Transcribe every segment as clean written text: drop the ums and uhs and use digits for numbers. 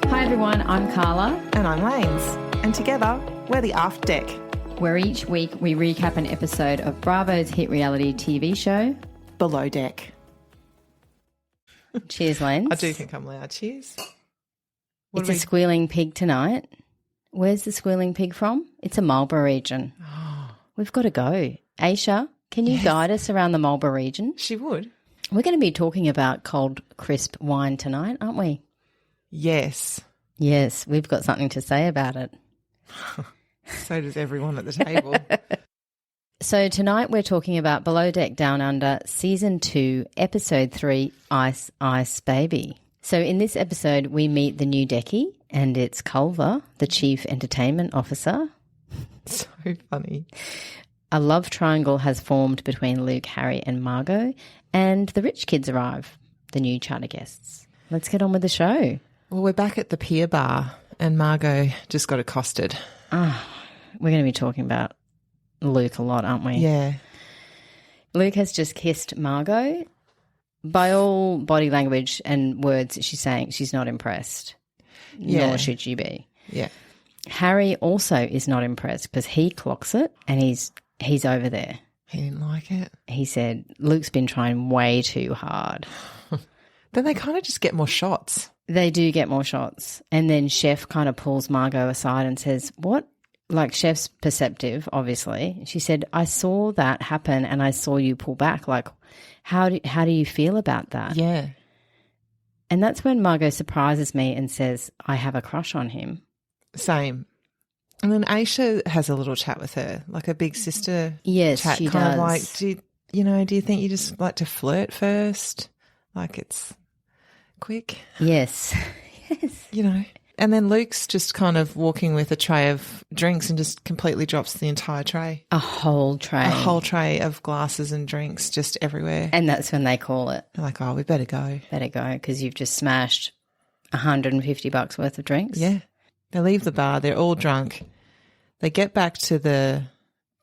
Hi everyone, I'm Carla. And I'm Lainz. And together, we're the Aft Deck. Where each week we recap an episode of Bravo's hit reality TV show, Below Deck. Cheers, Lainz. I do think I'm loud. Cheers. It's a squealing pig tonight. Where's the squealing pig from? It's a Marlborough region. We've got to go. Aisha, can you guide us around the Marlborough region? She would. We're going to be talking about cold, crisp wine tonight, aren't we? Yes. Yes, we've got something to say about it. So does everyone at the table. So tonight we're talking about Below Deck Down Under, Season 2, Episode 3, Ice, Ice, Baby. So in this episode we meet the new deckie and it's Culver, the Chief Entertainment Officer. So funny. A love triangle has formed between Luke, Harry and Margot, and the rich kids arrive, the new charter guests. Let's get on with the show. Well, we're back at the pier bar and Margot just got accosted. We're going to be talking about Luke a lot, aren't we? Yeah. Luke has just kissed Margot. By all body language and words, she's saying she's not impressed. Yeah. Nor should she be. Yeah. Harry also is not impressed because he clocks it and he's over there. He didn't like it. He said, Luke's been trying way too hard. Then they kind of just get more shots. They do get more shots. And then Chef kind of pulls Margot aside and says, what? Like Chef's perceptive, obviously. She said, I saw that happen and I saw you pull back. Like, how do you feel about that? Yeah. And that's when Margot surprises me and says, I have a crush on him. Same. And then Aisha has a little chat with her, like a big sister Yes, chat. she kind does. of like, do you think you just like to flirt first? Like it's quick? Yes. Yes. You know. And then Luke's just kind of walking with a tray of drinks and just completely drops the entire tray. A whole tray. A whole tray of glasses and drinks just everywhere. And that's when they call it. They're like, oh, we better go. Better go because you've just smashed $150 worth of drinks. Yeah. They leave the bar. They're all drunk. They get back to the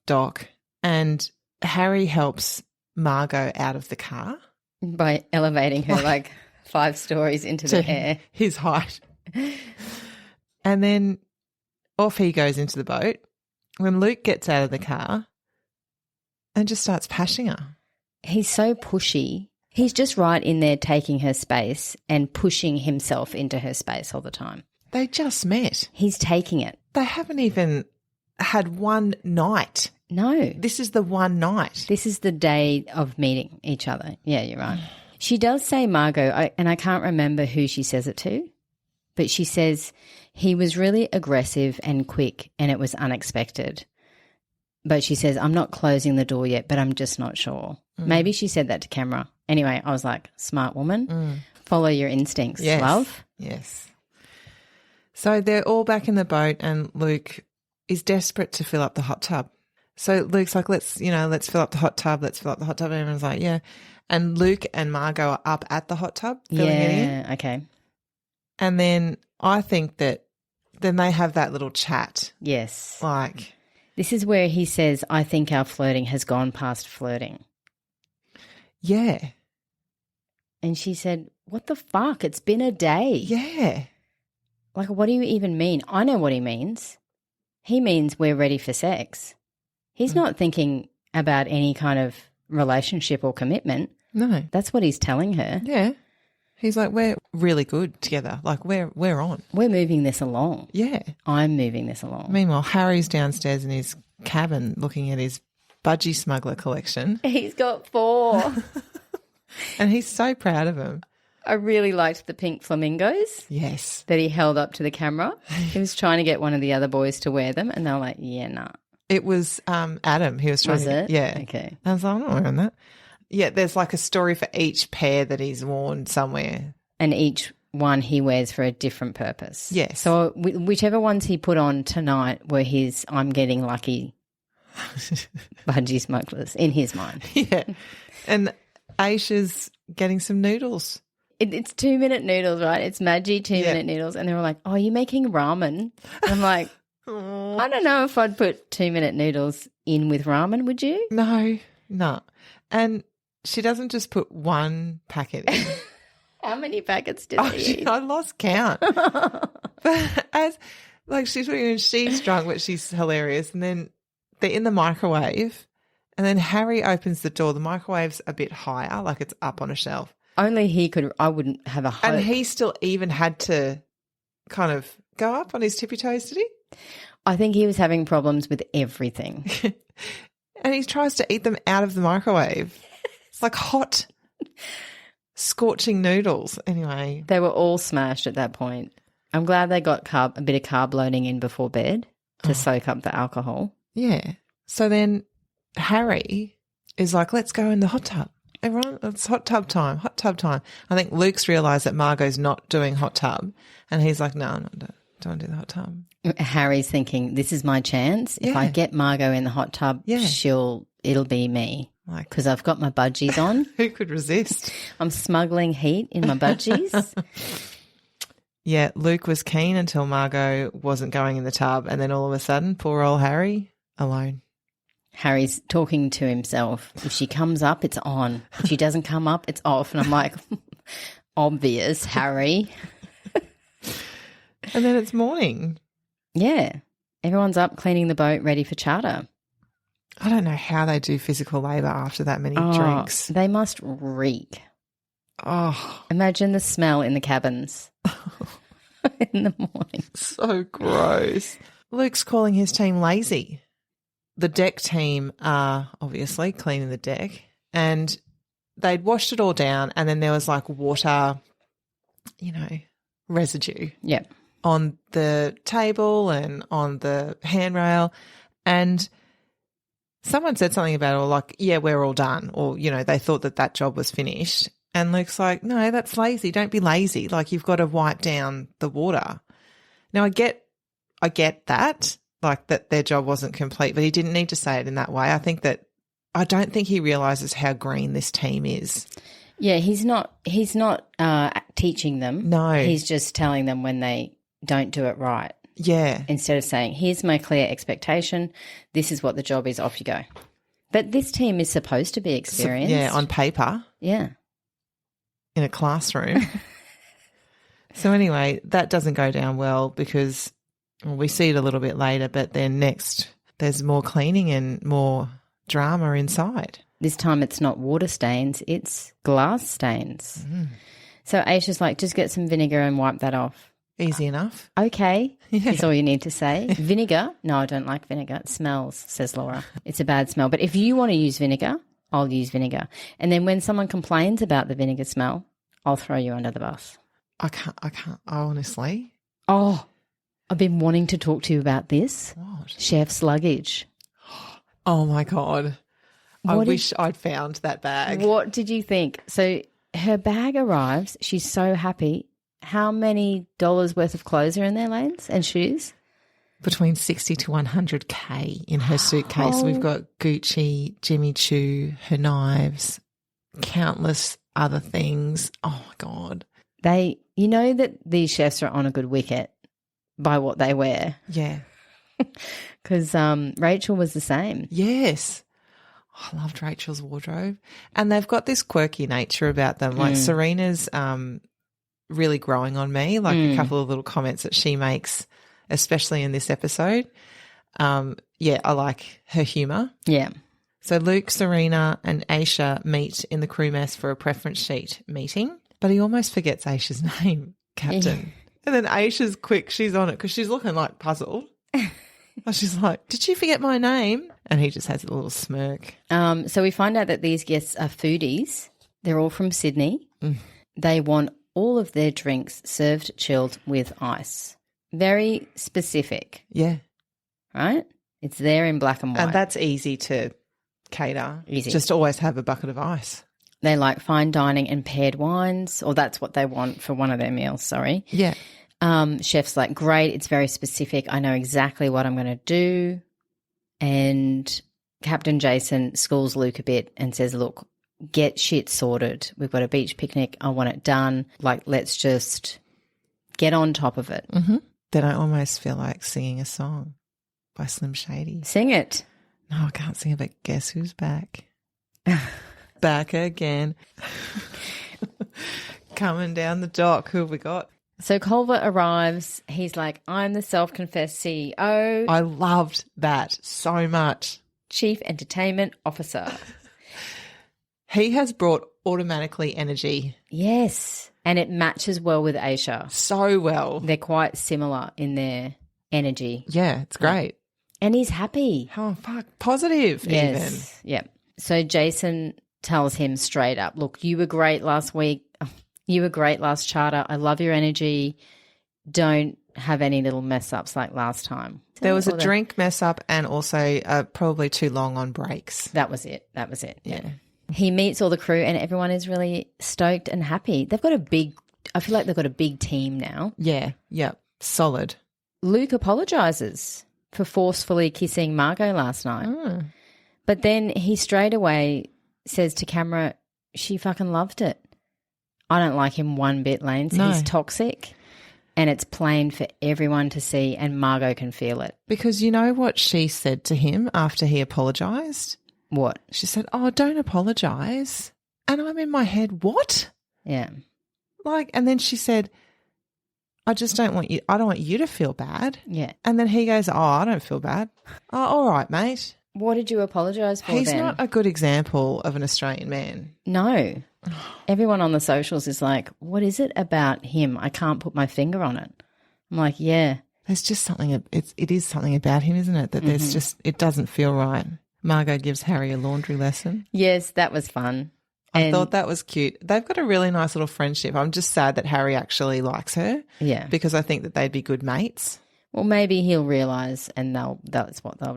dock and Harry helps Margot out of the car. By elevating her like 5 stories into the air. His height. And then off he goes into the boat when Luke gets out of the car and just starts pashing her. He's so pushy. He's just right in there taking her space and pushing himself into her space all the time. They just met. He's taking it. They haven't even had one night. No. This is the one night. This is the day of meeting each other. Yeah, you're right. She does say Margot, and I can't remember who she says it to, but she says he was really aggressive and quick and it was unexpected. But she says, I'm not closing the door yet, but I'm just not sure. Maybe she said that to camera. Anyway, I was like, smart woman. Follow your instincts, love. Yes. So they're all back in the boat and Luke is desperate to fill up the hot tub. So Luke's like, let's fill up the hot tub. Let's fill up the hot tub. And everyone's like, yeah. And Luke and Margot are up at the hot tub filling it in. Yeah, okay. And then I think that then they have that little chat. Yes. Like. This is where he says, I think our flirting has gone past flirting. Yeah. And she said, what the fuck? It's been a day. Yeah. Like, what do you even mean? I know what he means. He means we're ready for sex. He's not thinking about any kind of relationship or commitment. No. That's what he's telling her. Yeah. He's like, we're really good together. Like, we're on. We're moving this along. Yeah. I'm moving this along. Meanwhile, Harry's downstairs in his cabin looking at his budgie smuggler collection. He's got 4. And he's so proud of him. I really liked the pink flamingos. Yes. That he held up to the camera. He was trying to get one of the other boys to wear them and they were like, yeah, nah. It was Adam. He was trying Was to. it? Yeah. Okay. I was like, I'm not wearing that. Yeah, there's like a story for each pair that he's worn somewhere. And each one he wears for a different purpose. Yes. So whichever ones he put on tonight were his I'm getting lucky budgie smugglers in his mind. Yeah. And Aisha's getting some noodles. It's 2-minute noodles, right? It's Maggi 2-minute noodles. And they were like, oh, you're making ramen? And I'm like, I don't know if I'd put 2-minute noodles in with ramen, would you? No. And she doesn't just put one packet in. How many packets did they eat? I lost count. But she's putting in, she's drunk, but she's hilarious. And then they're in the microwave, and then Harry opens the door. The microwave's a bit higher, like it's up on a shelf. Only he could. I wouldn't have a hope. And he still even had to kind of go up on his tippy toes, did he? I think he was having problems with everything. And he tries to eat them out of the microwave. It's like hot, scorching noodles. Anyway. They were all smashed at that point. I'm glad they got a bit of carb loading in before bed to soak up the alcohol. Yeah. So then Harry is like, let's go in the hot tub. Everyone, it's hot tub time, hot tub time. I think Luke's realised that Margot's not doing hot tub, and he's like, no, don't do the hot tub. Harry's thinking, this is my chance. If I get Margot in the hot tub, it'll be me. Because I've got my budgies on. Who could resist? I'm smuggling heat in my budgies. Yeah, Luke was keen until Margot wasn't going in the tub, and then all of a sudden, poor old Harry, alone. Harry's talking to himself. If she comes up, it's on. If she doesn't come up, it's off. And I'm like, obvious, Harry. And then it's morning. Yeah. Everyone's up cleaning the boat, ready for charter. I don't know how they do physical labour after that many drinks. They must reek. Oh. Imagine the smell in the cabins in the morning. So gross. Luke's calling his team lazy. The deck team are obviously cleaning the deck, and they'd washed it all down, and then there was like water, residue on the table and on the handrail. And someone said something about we're all done, or, they thought that job was finished. And Luke's like, no, that's lazy. Don't be lazy. Like, you've got to wipe down the water. Now, I get that. Like that their job wasn't complete, but he didn't need to say it in that way. I don't think he realises how green this team is. Yeah, he's not teaching them. No. He's just telling them when they don't do it right. Yeah. Instead of saying, here's my clear expectation, this is what the job is, off you go. But this team is supposed to be experienced. Yeah, on paper. Yeah. In a classroom. So anyway, that doesn't go down well because we see it a little bit later, but then next there's more cleaning and more drama inside. This time it's not water stains, it's glass stains. Mm. So Aisha's like, just get some vinegar and wipe that off. Easy enough. Okay, is all you need to say. Vinegar? No, I don't like vinegar. It smells, says Laura. It's a bad smell. But if you want to use vinegar, I'll use vinegar. And then when someone complains about the vinegar smell, I'll throw you under the bus. I can't, honestly. Oh, I've been wanting to talk to you about this. What? Chef's luggage. Oh, my God. I wish I'd found that bag. What did you think? So her bag arrives. She's so happy. How many dollars worth of clothes are in there, Lainz, and shoes? Between 60 to 100K in her suitcase. Oh. We've got Gucci, Jimmy Choo, her knives, countless other things. Oh, my God. You know that these chefs are on a good wicket by what they wear. Yeah. Because Rachel was the same. Yes. Oh, I loved Rachel's wardrobe. And they've got this quirky nature about them. Like Serena's really growing on me, like a couple of little comments that she makes, especially in this episode. I like her humour. Yeah. So Luke, Serena and Aisha meet in the crew mess for a preference sheet meeting, but he almost forgets Aisha's name, Captain. Yeah. And then Aisha's quick, she's on it because she's looking like puzzled. She's like, did she forget my name? And he just has a little smirk. So we find out that these guests are foodies. They're all from Sydney. They want all of their drinks served chilled with ice. Very specific. Yeah. Right? It's there in black and white. And that's easy to cater. Easy. Just always have a bucket of ice. They like fine dining and paired wines, or that's what they want for one of their meals, sorry. Yeah. Chef's like, great, it's very specific. I know exactly what I'm going to do. And Captain Jason schools Luke a bit and says, look, get shit sorted. We've got a beach picnic. I want it done. Like, let's just get on top of it. Mm-hmm. Then I almost feel like singing a song by Slim Shady. Sing it. No, I can't sing it, but guess who's back? Back again. Coming down the dock. Who have we got? So Culver arrives. He's like, I'm the self-confessed CEO. I loved that so much. Chief Entertainment Officer. He has brought automatically energy. Yes. And it matches well with Aisha. So well. They're quite similar in their energy. Yeah, it's great. And he's happy. Oh, fuck. Positive Yes. Yeah. So Jason tells him straight up, look, you were great last week. You were great last charter. I love your energy. Don't have any little mess ups like last time. There was a drink mess up and also probably too long on breaks. That was it. Yeah. He meets all the crew and everyone is really stoked and happy. I feel like they've got a big team now. Yeah. Solid. Luke apologises for forcefully kissing Margot last night. Mm. But then he straight away says to camera, she fucking loved it. I don't like him one bit, Lainz. No. He's toxic and it's plain for everyone to see and Margot can feel it. Because you know what she said to him after he apologised? What? She said, oh, don't apologise. And I'm in my head, what? Yeah. And then she said, I don't want you to feel bad. Yeah. And then he goes, oh, I don't feel bad. Oh, all right, mate. What did you apologise for He's then? not a good example of an Australian man. No. Everyone on the socials is like, what is it about him? I can't put my finger on it. I'm like, yeah. There's just something, it is something about him, isn't it? That there's just, it doesn't feel right. Margot gives Harry a laundry lesson. Yes, that was fun. I thought that was cute. They've got a really nice little friendship. I'm just sad that Harry actually likes her. Yeah. Because I think that they'd be good mates. Well, maybe he'll realise and they'll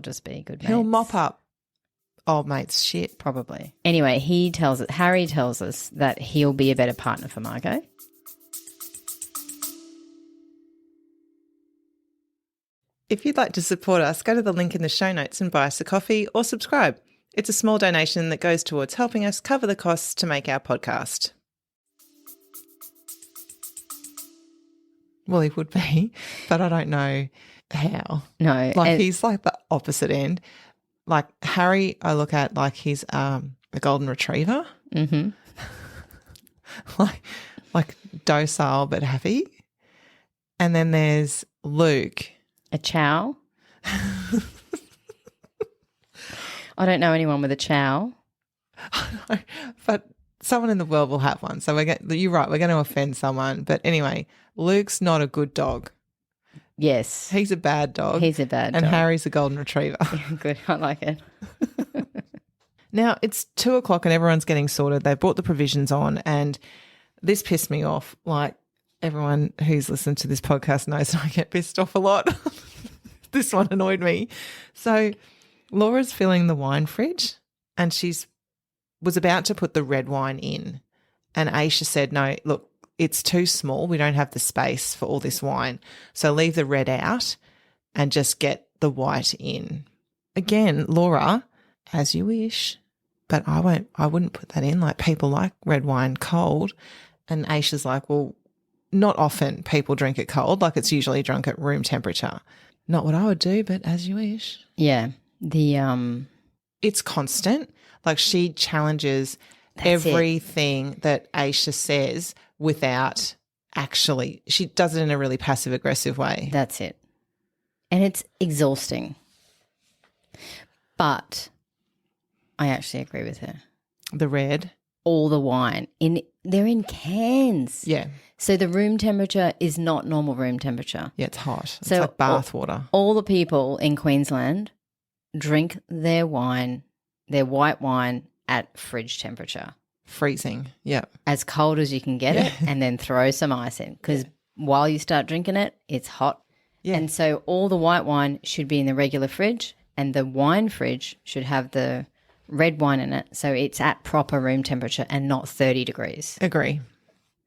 just be good mates. He'll mop up old mate's shit. Probably. Anyway, Harry tells us that he'll be a better partner for Margot. If you'd like to support us, go to the link in the show notes and buy us a coffee or subscribe. It's a small donation that goes towards helping us cover the costs to make our podcast. Well, he would be, but I don't know how. No. He's like the opposite end. Like Harry, I look at like he's a golden retriever. Mm-hmm. like docile but happy. And then there's Luke. A chow. I don't know anyone with a chow. But someone in the world will have one. So you're right, we're going to offend someone. But anyway, Luke's not a good dog. Yes. He's a bad dog. And Harry's a golden retriever. Good, I like it. Now, it's 2:00 and everyone's getting sorted. They've brought the provisions on and this pissed me off. Like everyone who's listened to this podcast knows I get pissed off a lot. This one annoyed me. So Laura's filling the wine fridge and was about to put the red wine in. And Aisha said, no, look, it's too small. We don't have the space for all this wine. So leave the red out and just get the white in. Again, Laura, as you wish, but I wouldn't put that in. Like people like red wine cold. And Aisha's like, well, not often people drink it cold. Like it's usually drunk at room temperature. Not what I would do, but as you wish. Yeah. It's constant. Like she challenges everything that Aisha says without actually, she does it in a really passive aggressive way. That's it. And it's exhausting. But I actually agree with her. The red. All the wine. They're in cans. Yeah. So the room temperature is not normal room temperature. Yeah, it's hot. It's so like bath water. All the people in Queensland drink their wine, their white wine at fridge temperature. Freezing, yeah. As cold as you can get it and then throw some ice in because while you start drinking it, it's hot. Yeah. And so all the white wine should be in the regular fridge and the wine fridge should have the red wine in it so it's at proper room temperature and not 30 degrees. Agree.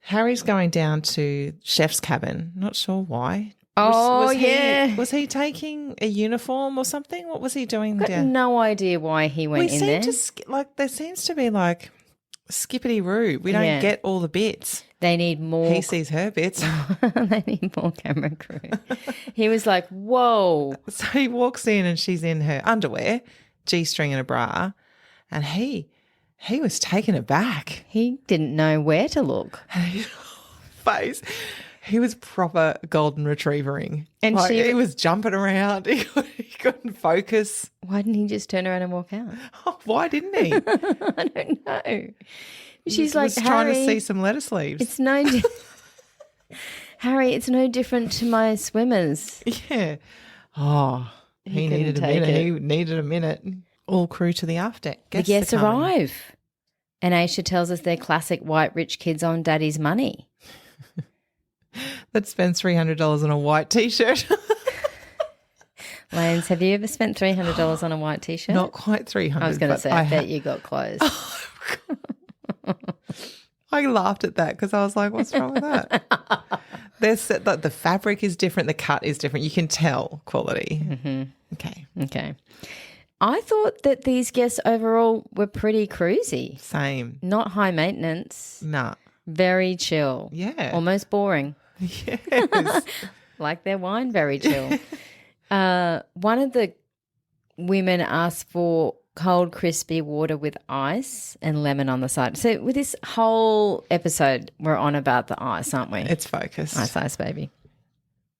Harry's going down to chef's cabin. Not sure why. Was he taking a uniform or something? What was he doing Got down? No idea why he went in there. There seems to be like skippity-roo. We don't get all the bits. They need more. He sees her bits. They need more camera crew. He was like, whoa. So he walks in and she's in her underwear, G-string and a bra, and he was taken aback. He didn't know where to look. Face. He was proper golden retrievering. And like, he was jumping around. He couldn't focus. Why didn't he just turn around and walk out? Oh, why didn't he? I don't know. She's like, Harry, trying to see some lettuce leaves. It's no Harry, it's no different to my swimmers. Yeah. Oh, he needed a minute. He needed a minute. All crew to the aft deck. The guests arrive. And Aisha tells us they're classic white rich kids on daddy's money. Let's spend $300 on a white T-shirt. Lainz, have you ever spent $300 on a white T-shirt? Not quite 300. I was going to say, I bet you got clothes. I laughed at that because I was like, what's wrong with that? The fabric is different. The cut is different. You can tell quality. Mm-hmm. Okay. I thought that these guests overall were pretty cruisy. Same. Not high maintenance. Nah. Very chill. Yeah. Almost boring. Yes. Like their wine, very chill. One of the women asked for cold, crispy water with ice and lemon on the side. So with this whole episode, we're on about the ice, aren't we? It's focused. Ice, baby.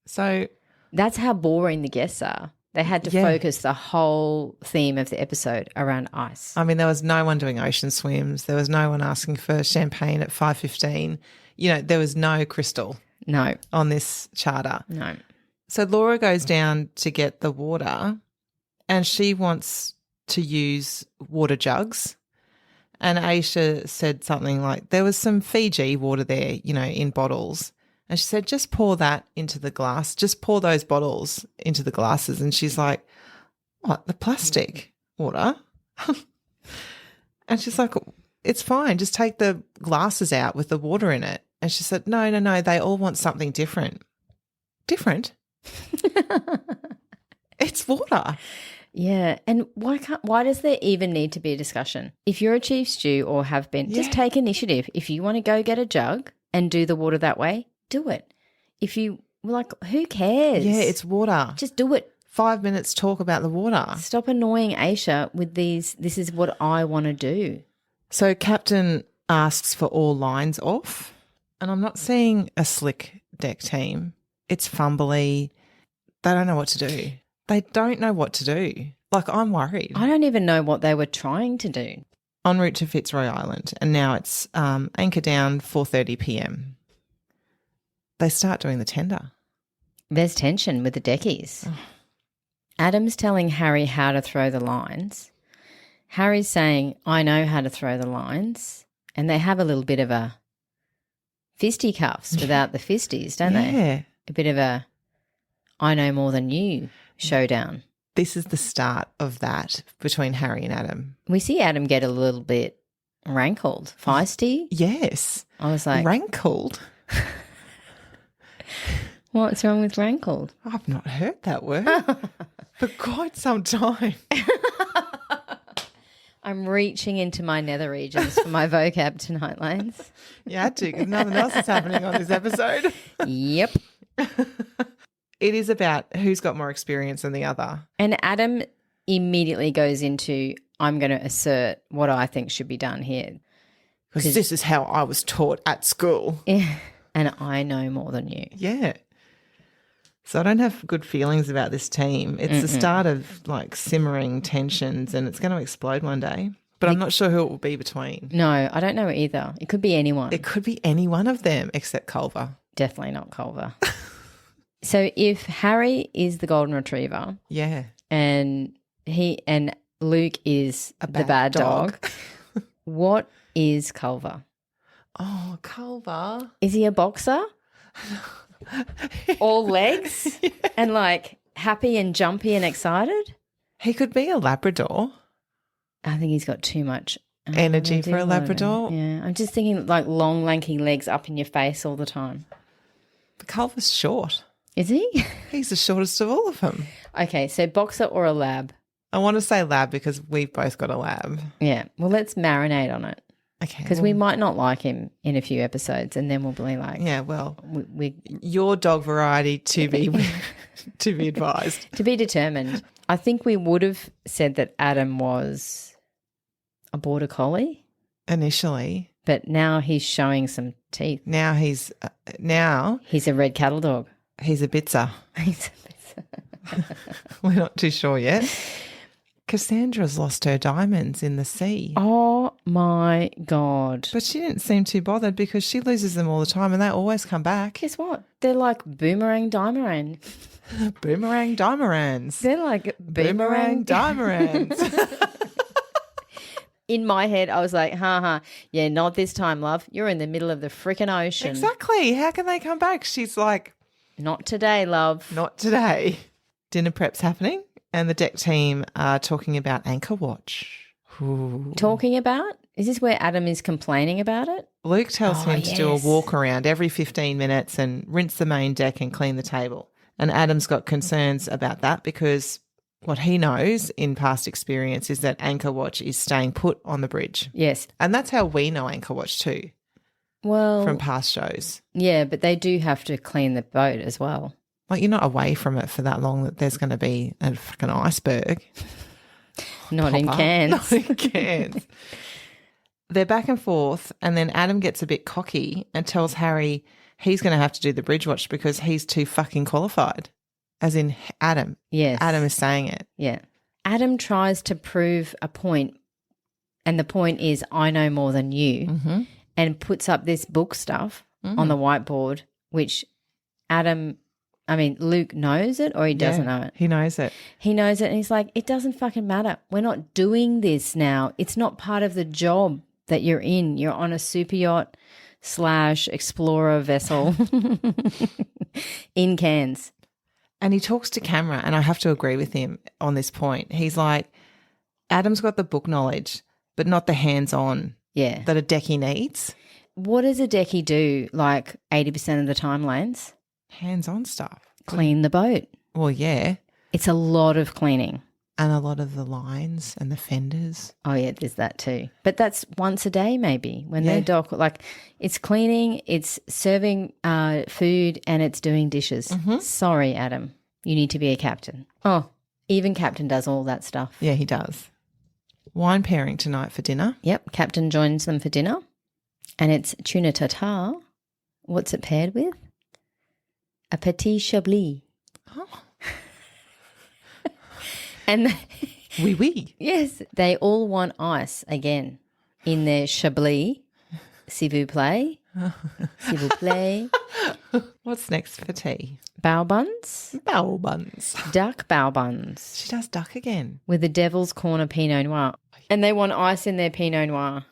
So that's how boring the guests are. They had to focus the whole theme of the episode around ice. I mean, there was no one doing ocean swims. There was no one asking for champagne at 5:15. You know, there was no crystal. No. On this charter. No. So Laura goes down to get the water and she wants to use water jugs. And Aisha said something like, there was some Fiji water there, you know, in bottles. And she said, just pour that into the glass. Just pour those bottles into the glasses. And she's like, what, the plastic water? And she's like, it's fine. Just take the glasses out with the water in it. And she said, no, they all want something different. Different? It's water. Yeah, and why does there even need to be a discussion? If you're a chief stew or have been, just take initiative. If you want to go get a jug and do the water that way, do it. If you who cares? Yeah, it's water. Just do it. 5 minutes talk about the water. Stop annoying Aisha with these. This is what I want to do. So Captain asks for all lines off, and I'm not seeing a slick deck team. It's fumbly. They don't know what to do. They don't know what to do. Like, I'm worried. I don't even know what they were trying to do. En route to Fitzroy Island, and now it's anchor down 4:30 p.m. They start doing the tender. There's tension with the deckies. Oh. Adam's telling Harry how to throw the lines. Harry's saying, I know how to throw the lines. And they have a little bit of a fisticuffs without the fisties, don't they? Yeah. A bit of a I know more than you showdown. This is the start of that between Harry and Adam. We see Adam get a little bit rankled, feisty. Yes. I was like, rankled? What's wrong with rankled? I've not heard that word for quite some time. I'm reaching into my nether regions for my vocab tonight, Lainz. You had to because nothing else is happening on this episode. Yep. It is about who's got more experience than the other. And Adam immediately goes into, I'm going to assert what I think should be done here. Because this is how I was taught at school. Yeah. And I know more than you. Yeah. So I don't have good feelings about this team. It's the start of like simmering tensions and it's going to explode one day. But I'm not sure who it will be between. No, I don't know either. It could be anyone. It could be any one of them except Culver. Definitely not Culver. So if Harry is the golden retriever, yeah, and Luke is the bad dog, what is Culver? Oh, Culver. Is he a boxer? All legs and like happy and jumpy and excited? He could be a Labrador. I think he's got too much energy for a Labrador. Yeah, I'm just thinking like long, lanky legs up in your face all the time. But Culver's short. Is he? He's the shortest of all of them. Okay, so boxer or a lab? I want to say lab because we've both got a lab. Yeah, well, let's marinate on it. Okay. Because we might not like him in a few episodes, and then we'll be like, Yeah, well, we your dog variety to be to be advised. to be determined. I think we would have said that Adam was a border collie, Initially. but now he's showing some teeth. Now he's a red cattle dog. He's a bitzer. We're not too sure yet. Cassandra's lost her diamonds in the sea. Oh, my God. But she didn't seem too bothered because she loses them all the time and they always come back. Guess what? They're like boomerang dimerang. Boomerang dimerans. They're like Boomerang dimerans. In my head, I was like, yeah, not this time, love. You're in the middle of the freaking ocean. Exactly. How can they come back? She's like, not today, love. Not today. Dinner prep's happening and the deck team are talking about Anchor Watch. Ooh. Talking about? Is this where Adam is complaining about it? Luke tells him to do a walk around every 15 minutes and rinse the main deck and clean the table. And Adam's got concerns about that because what he knows in past experience is that Anchor Watch is staying put on the bridge. Yes. And that's how we know Anchor Watch too. Well, from past shows. Yeah, but they do have to clean the boat as well. Like you're not away from it for that long that there's going to be a fucking iceberg. Not in Cairns. Not in Cairns. They're back and forth and then Adam gets a bit cocky and tells Harry he's going to have to do the bridge watch because he's too fucking qualified. As in Adam. Yes. Adam is saying it. Yeah. Adam tries to prove a point and the point is I know more than you and puts up this book stuff on the whiteboard which Luke knows it or he doesn't know it. He knows it. He knows it and he's like, it doesn't fucking matter. We're not doing this now. It's not part of the job that you're in. You're on a super yacht / explorer vessel in Cairns. And he talks to camera and I have to agree with him on this point. He's like, Adam's got the book knowledge but not the hands-on that a deckie needs. What does a deckie do like 80% of the time, Lainz? Hands-on stuff. Clean the boat. Well, yeah. It's a lot of cleaning. And a lot of the lines and the fenders. Oh, yeah, there's that too. But that's once a day maybe when they dock. Like it's cleaning, it's serving food and it's doing dishes. Sorry, Adam. You need to be a captain. Oh, even Captain does all that stuff. Yeah, he does. Wine pairing tonight for dinner. Yep, Captain joins them for dinner and it's tuna tartare. What's it paired with? A petit chablis. Oh. And oui. Yes, they all want ice again in their chablis. S'il vous plaît. S'il vous plaît. What's next for tea? Bao buns. Bao buns. Duck bao buns. She does duck again. With the Devil's Corner Pinot Noir. And they want ice in their Pinot Noir.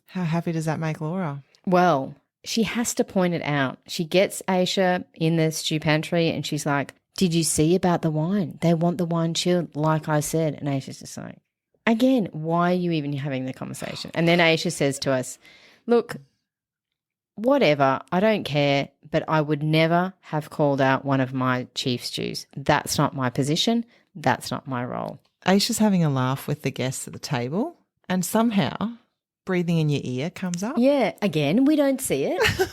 How happy does that make Laura? Well, she has to point it out. She gets Aisha in the stew pantry and she's like, did you see about the wine? They want the wine chilled, like I said. And Aisha's just like, again, why are you even having the conversation? And then Aisha says to us, look, whatever, I don't care, but I would never have called out one of my chief stews. That's not my position. That's not my role. Aisha's having a laugh with the guests at the table and somehow breathing in your ear comes up. Yeah, again, we don't see it.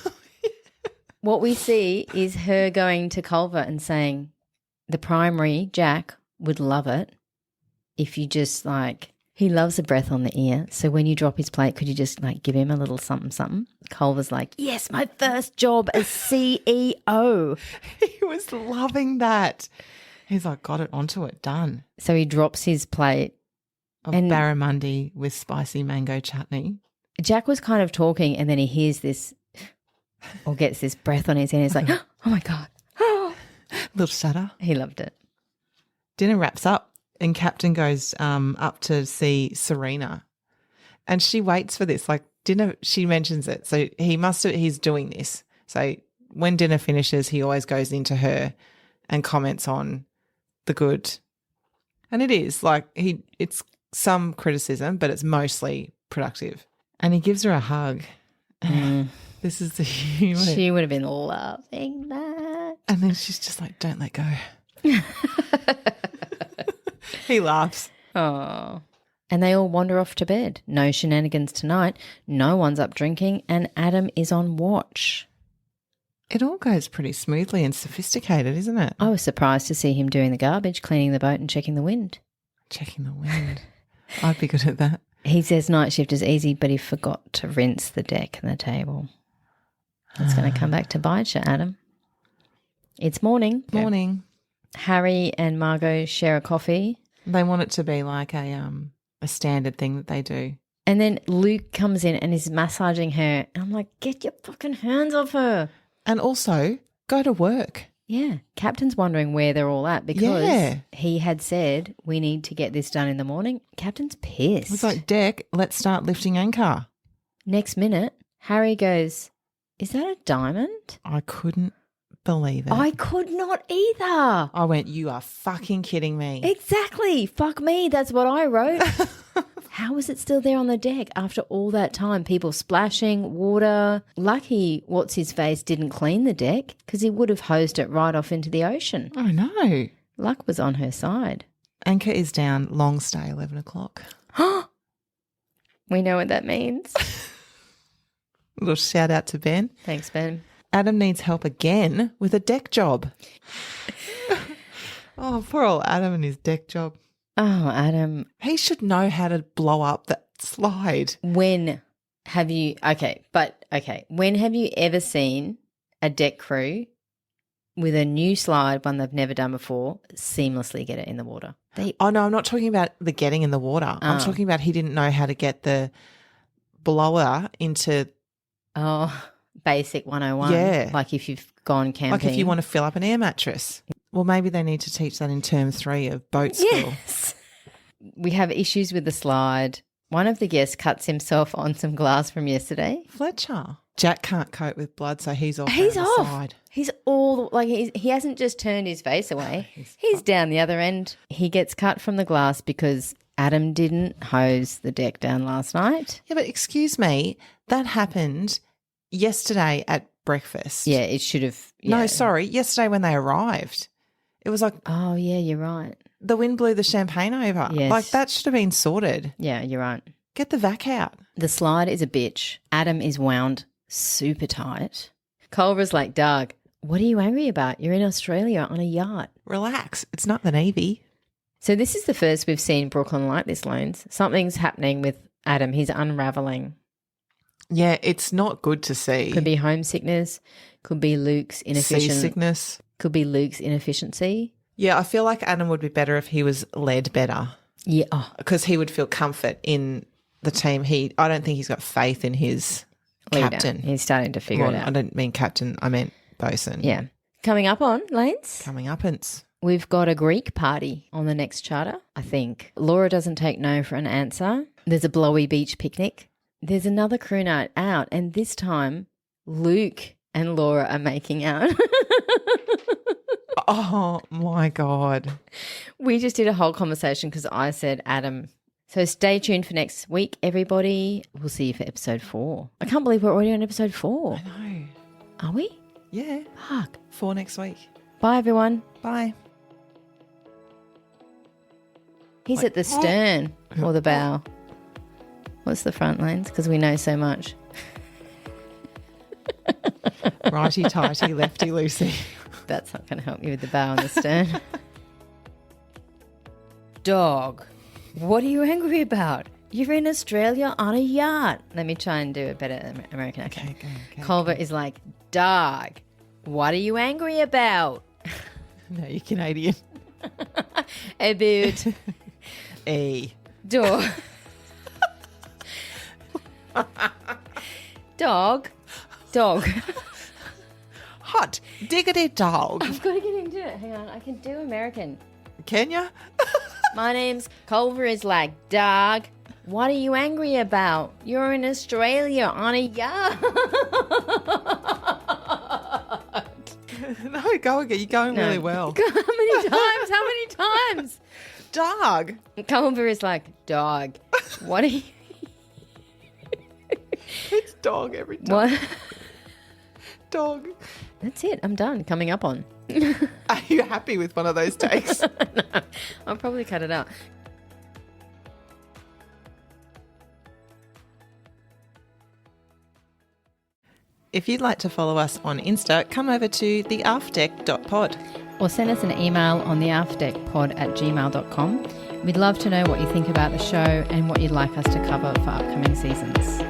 What we see is her going to Culver and saying, the primary, Jack, would love it if you just he loves a breath on the ear. So when you drop his plate, could you just give him a little something, something? Culver's like, yes, my first job as CEO. He was loving that. He's like, got it onto it, done. So he drops his plate. Of barramundi with spicy mango chutney. Jack was kind of talking and then he hears this or gets this breath on his ear and he's like, oh my God. Little shudder. He loved it. Dinner wraps up and Captain goes up to see Serena and she waits for this. Dinner, she mentions it. So he's doing this. So when dinner finishes, he always goes into her and comments on the good. And it is it's some criticism, but it's mostly productive. And he gives her a hug. This is the humour. She would have been loving that. And then she's just like, don't let go. He laughs. Oh. And they all wander off to bed. No shenanigans tonight. No one's up drinking, and Adam is on watch. It all goes pretty smoothly and sophisticated, isn't it? I was surprised to see him doing the garbage, cleaning the boat and checking the wind. Checking the wind. I'd be good at that. He says night shift is easy, but he forgot to rinse the deck and the table. That's going to come back to bite you, Adam. It's morning. Morning. Harry and Margot share a coffee. They want it to be like a standard thing that they do. And then Luke comes in and is massaging her. And I'm like, get your fucking hands off her. And also, go to work. Yeah. Captain's wondering where they're all at because he had said we need to get this done in the morning. Captain's pissed. It's like, Deck, let's start lifting anchor. Next minute, Harry goes, is that a diamond? I couldn't believe it. I could not either. I went, you are fucking kidding me. Exactly. Fuck me. That's what I wrote. How was it still there on the deck after all that time? People splashing, water. Lucky what's-his-face didn't clean the deck because he would have hosed it right off into the ocean. Oh, no. Luck was on her side. Anchor is down, long stay, 11 o'clock. We know what that means. A little shout out to Ben. Thanks, Ben. Adam needs help again with a deck job. Oh, poor old Adam and his deck job. Oh, Adam. He should know how to blow up that slide. When have you ever seen a deck crew with a new slide, one they've never done before, seamlessly get it in the water? Oh, no, I'm not talking about the getting in the water. I'm talking about he didn't know how to get the blower into... Oh, basic 101. Yeah. Like if you've gone camping. Like if you want to fill up an air mattress. Well, maybe they need to teach that in term 3 of boat school. Yes. We have issues with the slide. One of the guests cuts himself on some glass from yesterday. Fletcher. Jack can't cope with blood, so he's off. He's down off. The side. He's all like he hasn't just turned his face away. He's down the other end. He gets cut from the glass because Adam didn't hose the deck down last night. Yeah, but excuse me, that happened yesterday at breakfast. Yeah, it should have. Yeah. No, sorry, yesterday when they arrived. It was like, oh, yeah, you're right. The wind blew the champagne over. Yes. Like that should have been sorted. Yeah, you're right. Get the vac out. The slide is a bitch. Adam is wound super tight. Culver's like, Doug, what are you angry about? You're in Australia on a yacht. Relax. It's not the Navy. So this is the first we've seen Brooklyn like this, Lainz. Something's happening with Adam. He's unravelling. Yeah, it's not good to see. Could be homesickness. Could be Luke's inefficiency. Seasickness. Could be Luke's inefficiency. Yeah, I feel like Adam would be better if he was led better. Yeah. Because he would feel comfort in the team. I don't think he's got faith in his leader. Captain. He's starting to figure it out. I don't mean captain, I meant bosun. Yeah. Coming up on, Lainz? Coming up, we've got a Greek party on the next charter, I think. Laura doesn't take no for an answer. There's a blowy beach picnic. There's another crew night out, and this time Luke and Laura are making out. Oh, my God. We just did a whole conversation because I said Adam. So stay tuned for next week, everybody. We'll see you for episode 4. I can't believe we're already on episode 4. I know. Are we? Yeah. Fuck. 4 next week. Bye, everyone. Bye. He's at the stern or the bow. What's the front, Lainz? Because we know so much. Righty-tighty, lefty-loosey. That's not going to help you with the bow and the stern. Dog, what are you angry about? You're in Australia on a yacht. Let me try and do a better American accent. Okay. Culver is like, dog, what are you angry about? No, you're Canadian. About. A. Dog. Dog. Hot diggity dog. I've got to get into it. Hang on, I can do American. Can ya? My name's Culver is like, dog, what are you angry about? You're in Australia on a yacht. No, go again. You're going really well. How many times? Dog. Culver is like, dog, what are you... It's dog every time. What? Dog. That's it. I'm done. Coming up on. Are you happy with one of those takes? No, I'll probably cut it out. If you'd like to follow us on Insta, come over to theaftdeck.pod. Or send us an email on theaftdeckpod@gmail.com. We'd love to know what you think about the show and what you'd like us to cover for upcoming seasons.